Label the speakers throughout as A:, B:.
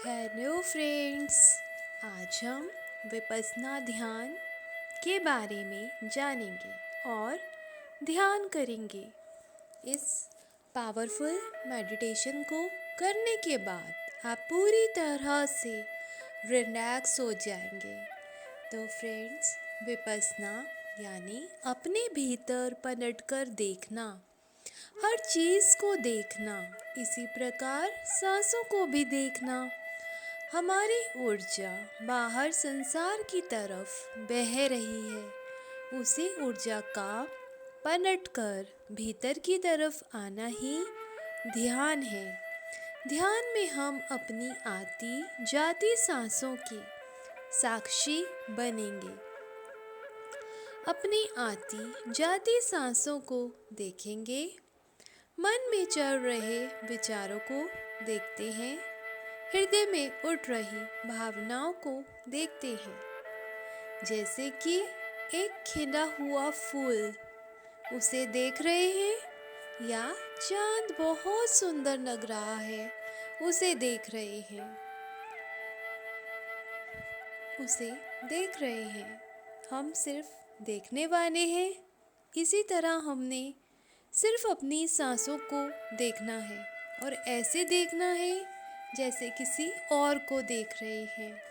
A: Hello friends. आज हम विपश्यना ध्यान के बारे में जानेंगे और ध्यान करेंगे। इस पावरफुल मेडिटेशन को करने के बाद आप पूरी तरह से रिलैक्स हो जाएंगे। तो फ्रेंड्स, विपश्यना यानी अपने भीतर पलटकर देखना, हर चीज़ को देखना, इसी प्रकार सांसों को भी देखना। हमारी ऊर्जा बाहर संसार की तरफ बह रही है, उसी ऊर्जा का पलटकर भीतर की तरफ आना ही ध्यान है। ध्यान में हम अपनी आती जाती सांसों के साक्षी बनेंगे। अपनी आती जाती सांसों को देखेंगे, मन में चल रहे विचारों को देखते हैं, हृदय में उठ रही भावनाओं को देखते हैं। जैसे कि एक खिला हुआ फूल, उसे देख रहे हैं, या चांद बहुत सुंदर लग रहा है, उसे देख रहे हैं, उसे देख रहे हैं। हम सिर्फ देखने वाले हैं। इसी तरह हमने सिर्फ अपनी सांसों को देखना है, और ऐसे देखना है जैसे किसी और को देख रहे हैं।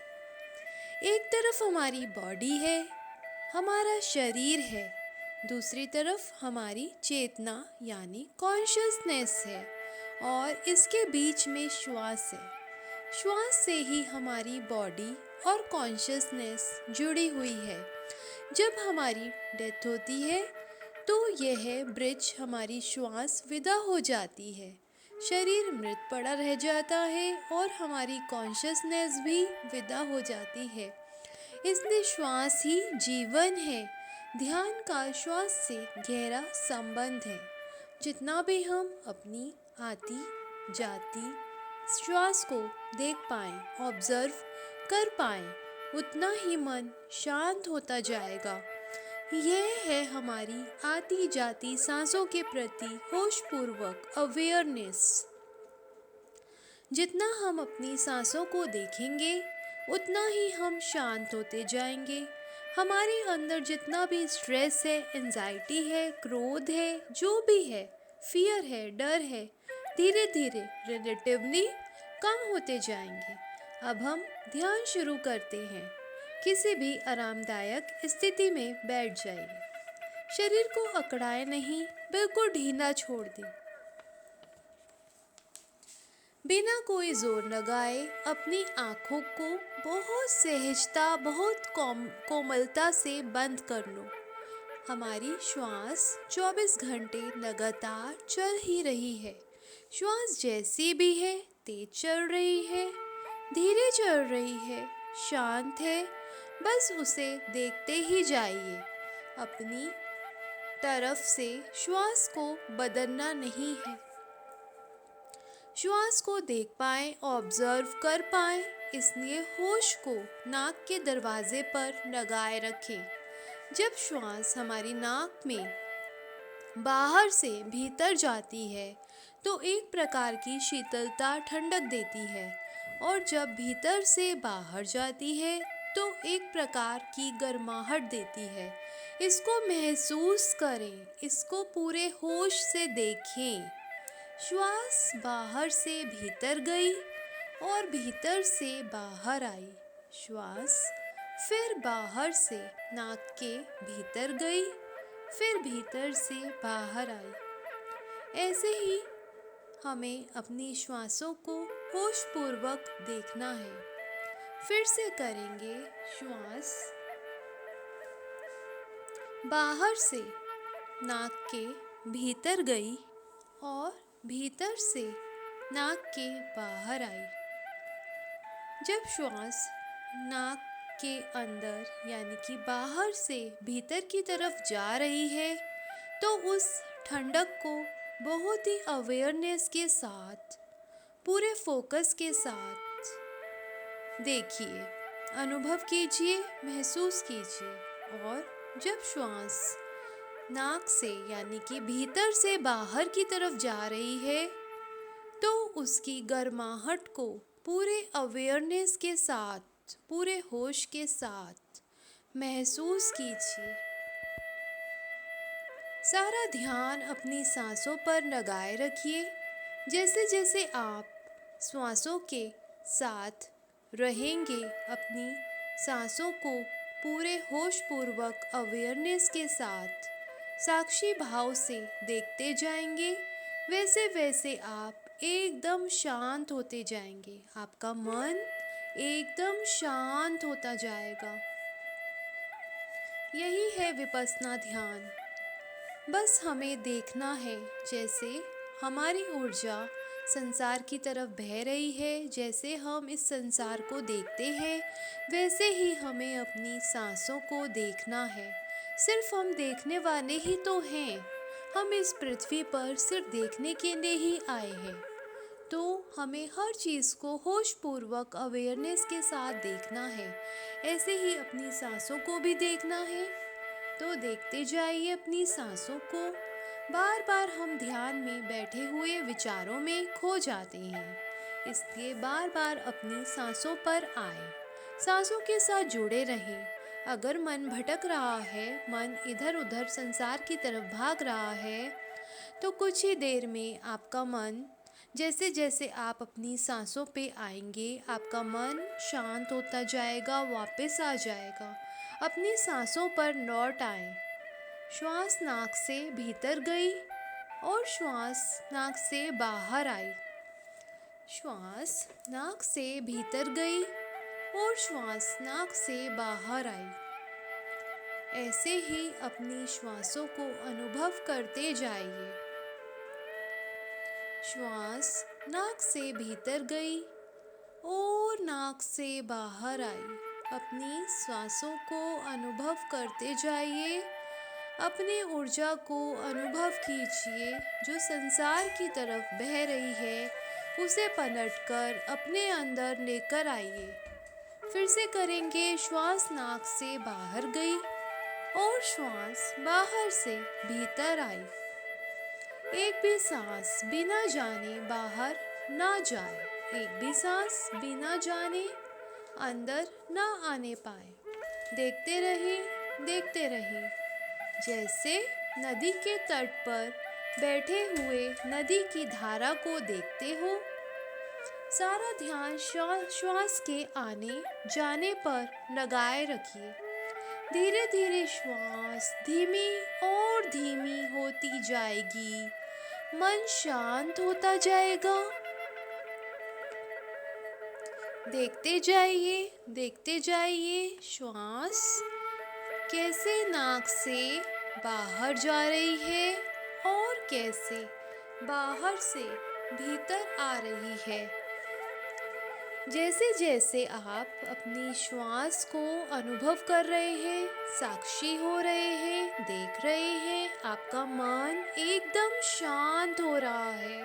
A: एक तरफ हमारी बॉडी है, हमारा शरीर है, दूसरी तरफ हमारी चेतना यानी कॉन्शियसनेस है, और इसके बीच में श्वास है। श्वास से ही हमारी बॉडी और कॉन्शियसनेस जुड़ी हुई है। जब हमारी डेथ होती है तो यह ब्रिज हमारी श्वास विदा हो जाती है, शरीर मृत पड़ा रह जाता है और हमारी कॉन्शियसनेस भी विदा हो जाती है। इसलिए श्वास ही जीवन है। ध्यान का श्वास से गहरा संबंध है। जितना भी हम अपनी आती जाती श्वास को देख पाएं, ऑब्जर्व कर पाएं, उतना ही मन शांत होता जाएगा। यह है हमारी आती जाती सांसों के प्रति होशपूर्वक अवेयरनेस। जितना हम अपनी सांसों को देखेंगे, उतना ही हम शांत होते जाएंगे। हमारे अंदर जितना भी स्ट्रेस है, एंजाइटी है, क्रोध है, जो भी है, फियर है, डर है, धीरे धीरे रिलेटिवली कम होते जाएंगे। अब हम ध्यान शुरू करते हैं। किसी भी आरामदायक स्थिति में बैठ जाइए। शरीर को अकड़ाए नहीं, बिल्कुल ढीला छोड़ दें। बिना कोई जोर लगाए अपनी आँखों को बहुत सहजता, बहुत कोमलता से बंद कर लो। हमारी श्वास 24 घंटे लगातार चल ही रही है। श्वास जैसी भी है, तेज चल रही है, धीरे चल रही है, शांत है, बस उसे देखते ही जाइए। अपनी तरफ से श्वास को बदलना नहीं है। श्वास को देख पाएं, ऑब्जर्व कर पाएं, इसलिए होश को नाक के दरवाजे पर लगाए रखें। जब श्वास हमारी नाक में बाहर से भीतर जाती है तो एक प्रकार की शीतलता, ठंडक देती है, और जब भीतर से बाहर जाती है तो एक प्रकार की गर्माहट देती है। इसको महसूस करें, इसको पूरे होश से देखें। श्वास बाहर से भीतर गई और भीतर से बाहर आई। श्वास फिर बाहर से नाक के भीतर गई, फिर भीतर से बाहर आई। ऐसे ही हमें अपनी श्वासों को होशपूर्वक देखना है। फिर से करेंगे। श्वास बाहर से नाक के भीतर गई और भीतर से नाक के बाहर आई। जब श्वास नाक के अंदर यानी कि बाहर से भीतर की तरफ जा रही है तो उस ठंडक को बहुत ही अवेयरनेस के साथ, पूरे फोकस के साथ देखिए, अनुभव कीजिए, महसूस कीजिए। और जब श्वास नाक से यानी कि भीतर से बाहर की तरफ जा रही है तो उसकी गर्माहट को पूरे अवेयरनेस के साथ, पूरे होश के साथ महसूस कीजिए। सारा ध्यान अपनी सांसों पर लगाए रखिए। जैसे जैसे आप श्वासों के साथ रहेंगे, अपनी सांसों को पूरे होशपूर्वक अवेयरनेस के साथ साक्षी भाव से देखते जाएंगे, वैसे वैसे आप एकदम शांत होते जाएंगे। आपका मन एकदम शांत होता जाएगा। यही है विपश्यना ध्यान। बस हमें देखना है, जैसे हमारी ऊर्जा संसार की तरफ बह रही है, जैसे हम इस संसार को देखते हैं, वैसे ही हमें अपनी सांसों को देखना है। सिर्फ हम देखने वाले ही तो हैं। हम इस पृथ्वी पर सिर्फ देखने के लिए ही आए हैं। तो हमें हर चीज़ को होशपूर्वक अवेयरनेस के साथ देखना है। ऐसे ही अपनी सांसों को भी देखना है। तो देखते जाइए अपनी सांसों को। बार बार हम ध्यान में बैठे हुए विचारों में खो जाते हैं, इसलिए बार बार अपनी सांसों पर आए, सांसों के साथ जुड़े रहें। अगर मन भटक रहा है, मन इधर उधर संसार की तरफ भाग रहा है, तो कुछ ही देर में आपका मन, जैसे जैसे आप अपनी सांसों पे आएंगे, आपका मन शांत होता जाएगा, वापस आ जाएगा। अपनी सांसों पर लौट आए। श्वास नाक से भीतर गई और श्वास नाक से बाहर आई। श्वास नाक से भीतर गई और श्वास नाक से बाहर आई। ऐसे ही अपनी श्वासों को अनुभव करते जाइए। श्वास नाक से भीतर गई और नाक से बाहर आई। अपनी सांसों को अनुभव करते जाइए। अपनी ऊर्जा को अनुभव कीजिए, जो संसार की तरफ बह रही है, उसे पलटकर अपने अंदर लेकर आइए। फिर से करेंगे। श्वास नाक से बाहर गई और श्वास बाहर से भीतर आई। एक भी सांस बिना जाने बाहर ना जाए, एक भी सांस बिना जाने अंदर ना आने पाए। देखते रहें, देखते रहें। जैसे नदी के तट पर बैठे हुए नदी की धारा को देखते हो। सारा ध्यान श्वास के आने जाने पर लगाए रखिए। धीरे धीरे श्वास धीमी और धीमी होती जाएगी। मन शांत होता जाएगा। देखते जाइए, देखते जाइए। श्वास कैसे नाक से बाहर जा रही है और कैसे बाहर से भीतर आ रही है। जैसे जैसे आप अपनी श्वास को अनुभव कर रहे हैं, साक्षी हो रहे हैं, देख रहे हैं, आपका मन एकदम शांत हो रहा है।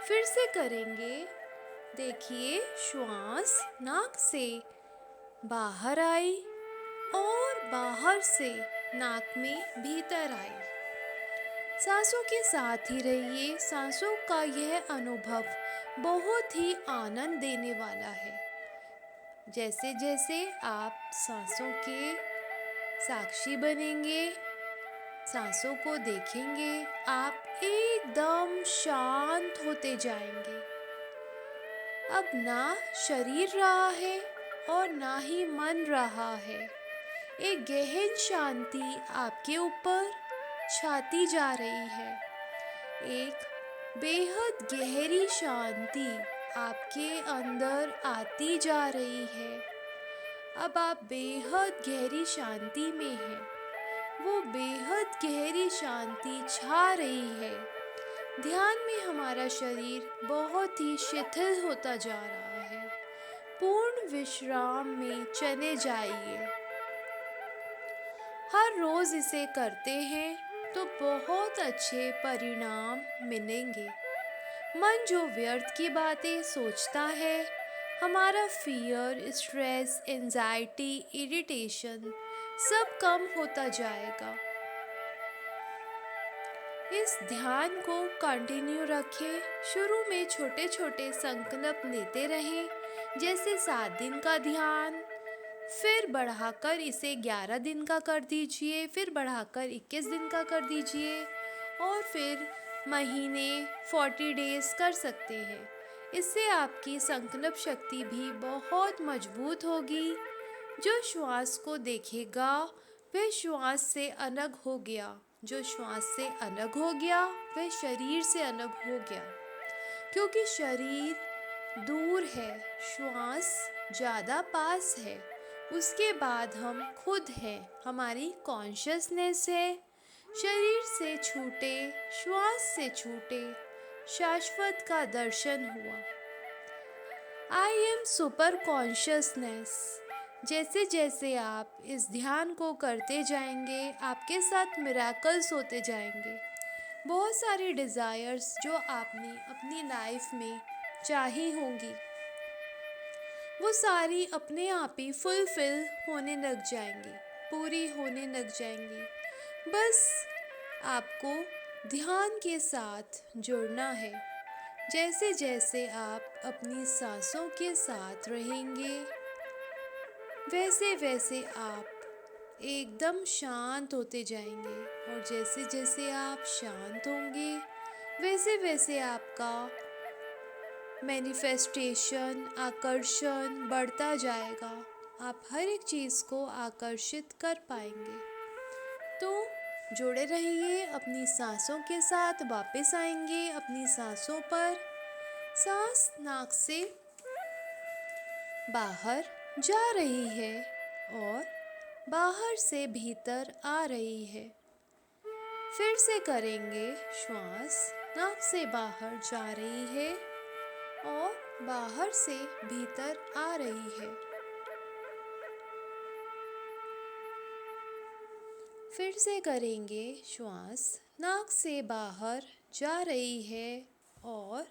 A: फिर से करेंगे। देखिए, श्वास नाक से बाहर आई और बाहर से नाक में भीतर आई। सांसों के साथ ही रहिए। सांसों का यह अनुभव बहुत ही आनंद देने वाला है। जैसे जैसे आप सांसों के साक्षी बनेंगे, सांसों को देखेंगे, आप एकदम शांत होते जाएंगे। अब ना शरीर रहा है और ना ही मन रहा है। एक गहन शांति आपके ऊपर छाती जा रही है। एक बेहद गहरी शांति आपके अंदर आती जा रही है। अब आप बेहद गहरी शांति में हैं। वो बेहद गहरी शांति छा रही है। ध्यान में हमारा शरीर बहुत ही शिथिल होता जा रहा है। पूर्ण विश्राम में चले जाइए। हर रोज इसे करते हैं तो बहुत अच्छे परिणाम मिलेंगे। मन जो व्यर्थ की बातें सोचता है, हमारा फियर, स्ट्रेस, एंजाइटी, इरिटेशन सब कम होता जाएगा। इस ध्यान को कंटिन्यू रखें। शुरू में छोटे छोटे संकल्प लेते रहें, जैसे 7 दिन का ध्यान, फिर बढ़ाकर इसे 11 दिन का कर दीजिए, फिर बढ़ाकर 21 दिन का कर दीजिए, और फिर महीने 40 डेज कर सकते हैं। इससे आपकी संकल्प शक्ति भी बहुत मजबूत होगी। जो श्वास को देखेगा वह श्वास से अलग हो गया, जो श्वास से अलग हो गया वह शरीर से अलग हो गया, क्योंकि शरीर दूर है, श्वास ज़्यादा पास है। उसके बाद हम खुद हैं, हमारी कॉन्शियसनेस है। शरीर से छूटे, श्वास से छूटे, शाश्वत का दर्शन हुआ। I am super consciousness. जैसे जैसे आप इस ध्यान को करते जाएंगे, आपके साथ मिरेकल्स होते जाएंगे। बहुत सारी डिज़ायर्स जो आपने अपनी लाइफ में चाही होंगी, वो सारी अपने आप ही फुलफिल होने लग जाएंगी, पूरी होने लग जाएंगी। बस आपको ध्यान के साथ जुड़ना है। जैसे जैसे आप अपनी सांसों के साथ रहेंगे, वैसे वैसे आप एकदम शांत होते जाएंगे, और जैसे जैसे आप शांत होंगे वैसे वैसे आपका मैनिफेस्टेशन, आकर्षण बढ़ता जाएगा। आप हर एक चीज़ को आकर्षित कर पाएंगे। तो जुड़े रहिए अपनी सांसों के साथ। वापस आएंगे अपनी सांसों पर। सांस नाक से बाहर जा रही है और बाहर से भीतर आ रही है। फिर से करेंगे। श्वास नाक से बाहर जा रही है और बाहर से भीतर आ रही है। फिर से करेंगे। श्वास नाक से बाहर जा रही है और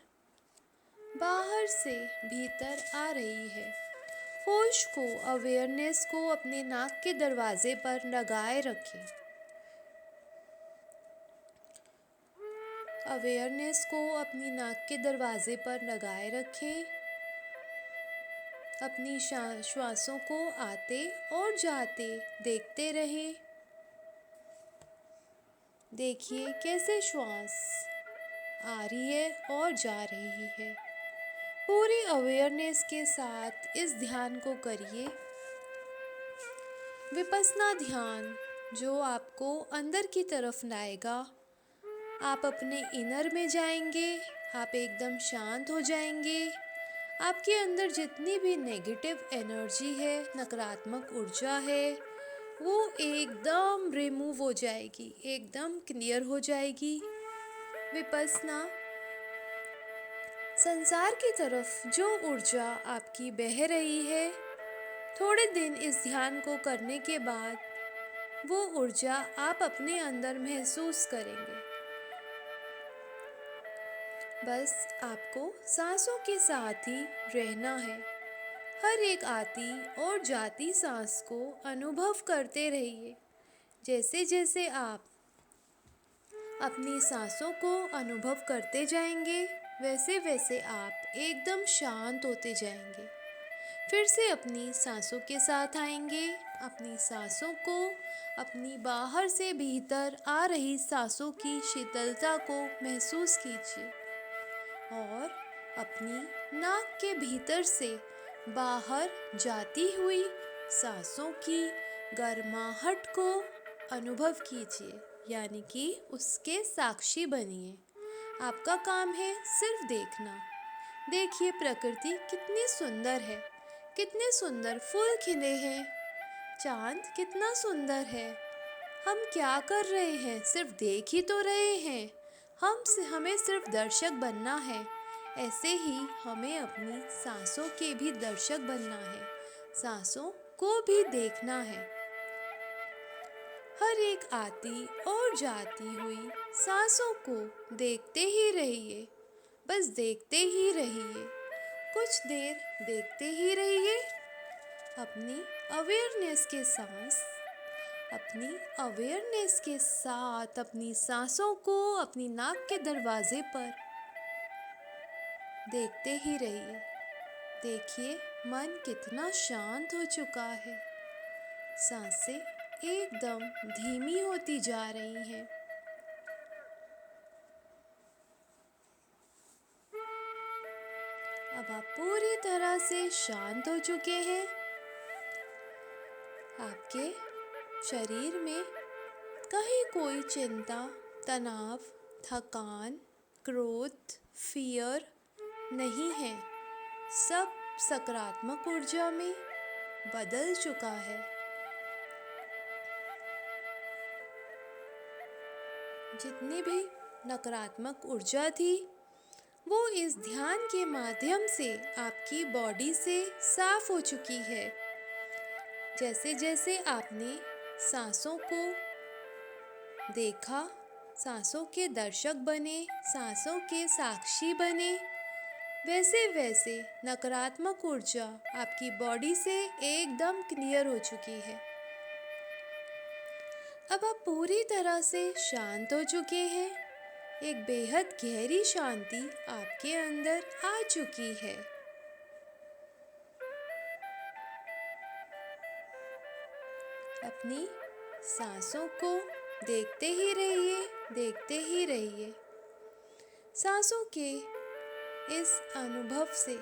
A: बाहर से भीतर आ रही है। होश को, अवेयरनेस को अपने नाक के दरवाजे पर लगाए रखें। अवेयरनेस को अपनी नाक के दरवाजे पर लगाए रखें। अपनी श्वासों को आते और जाते देखते रहें। देखिए कैसे श्वास आ रही है और जा रही है। पूरी अवेयरनेस के साथ इस ध्यान को करिए। विपस्सना ध्यान जो आपको अंदर की तरफ लाएगा। आप अपने इनर में जाएंगे, आप एकदम शांत हो जाएंगे। आपके अंदर जितनी भी नेगेटिव एनर्जी है, नकारात्मक ऊर्जा है, वो एकदम रिमूव हो जाएगी, एकदम क्लियर हो जाएगी। विपस्सना संसार की तरफ जो ऊर्जा आपकी बह रही है, थोड़े दिन इस ध्यान को करने के बाद वो ऊर्जा आप अपने अंदर महसूस करेंगे। बस आपको सांसों के साथ ही रहना है। हर एक आती और जाती सांस को अनुभव करते रहिए। जैसे जैसे आप अपनी सांसों को अनुभव करते जाएंगे, वैसे वैसे आप एकदम शांत होते जाएंगे। फिर से अपनी सांसों के साथ आएंगे। अपनी सांसों को, अपनी बाहर से भीतर आ रही सांसों की शीतलता को महसूस कीजिए और अपनी नाक के भीतर से बाहर जाती हुई सांसों की गर्माहट को अनुभव कीजिए, यानी कि उसके साक्षी बनिए। आपका काम है सिर्फ देखना। देखिए प्रकृति कितनी सुंदर है, कितने सुंदर फूल खिले हैं, चांद कितना सुंदर है। हम क्या कर रहे हैं? सिर्फ देख ही तो रहे हैं। हमें सिर्फ दर्शक बनना है। ऐसे ही हमें अपनी सांसों के भी दर्शक बनना है, सांसों को भी देखना है। हर एक आती और जाती हुई सांसों को देखते ही रहिए। बस देखते ही रहिए, कुछ देर देखते ही रहिए। अपनी अवेयरनेस के साथ अपनी अवेयरनेस के साथ अपनी सांसों को अपनी नाक के दरवाजे पर देखते ही रहिए। देखिए मन कितना शांत हो चुका है। सांसें एकदम धीमी होती जा रही हैं। अब आप पूरी तरह से शांत हो चुके हैं। आपके शरीर में कहीं कोई चिंता, तनाव, थकान, क्रोध, फियर नहीं है। सब सकारात्मक ऊर्जा में बदल चुका है। जितनी भी नकारात्मक ऊर्जा थी वो इस ध्यान के माध्यम से आपकी बॉडी से साफ हो चुकी है। जैसे जैसे आपने सांसों को देखा, सांसों के दर्शक बने, सांसों के साक्षी बने, वैसे वैसे नकारात्मक ऊर्जा आपकी बॉडी से एकदम क्लियर हो चुकी है। अब आप पूरी तरह से शांत हो चुके हैं। एक बेहद गहरी शांति आपके अंदर आ चुकी है। अपनी सांसों को देखते ही रहिए, देखते ही रहिए। सांसों के इस अनुभव से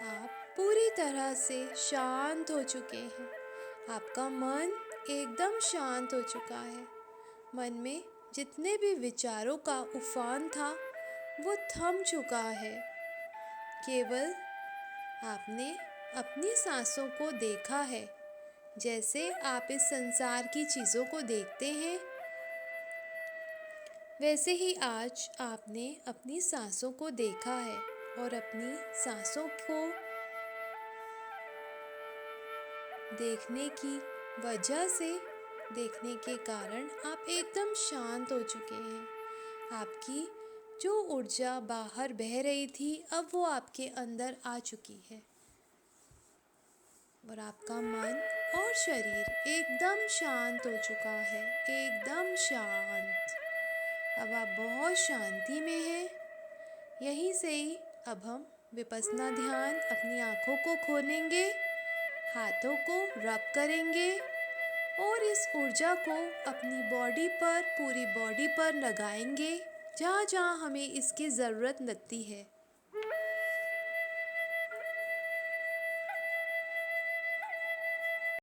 A: आप पूरी तरह से शांत हो चुके हैं। आपका मन एकदम शांत हो चुका है। मन में जितने भी विचारों का उफान था वो थम चुका है। केवल आपने अपनी सांसों को देखा है। जैसे आप इस संसार की चीज़ों को देखते हैं, वैसे ही आज आपने अपनी सांसों को देखा है और अपनी सांसों को देखने की वजह से, देखने के कारण आप एकदम शांत हो चुके हैं। आपकी जो ऊर्जा बाहर बह रही थी अब वो आपके अंदर आ चुकी है और आपका मन और शरीर एकदम शांत हो चुका है, एकदम शांत। अब आप बहुत शांति में हैं। यहीं से ही अब हम विपस्सना ध्यान अपनी आँखों को खोलेंगे, हाथों को रब करेंगे और इस ऊर्जा को अपनी बॉडी पर, पूरी बॉडी पर लगाएंगे जहाँ जहाँ हमें इसकी ज़रूरत लगती है।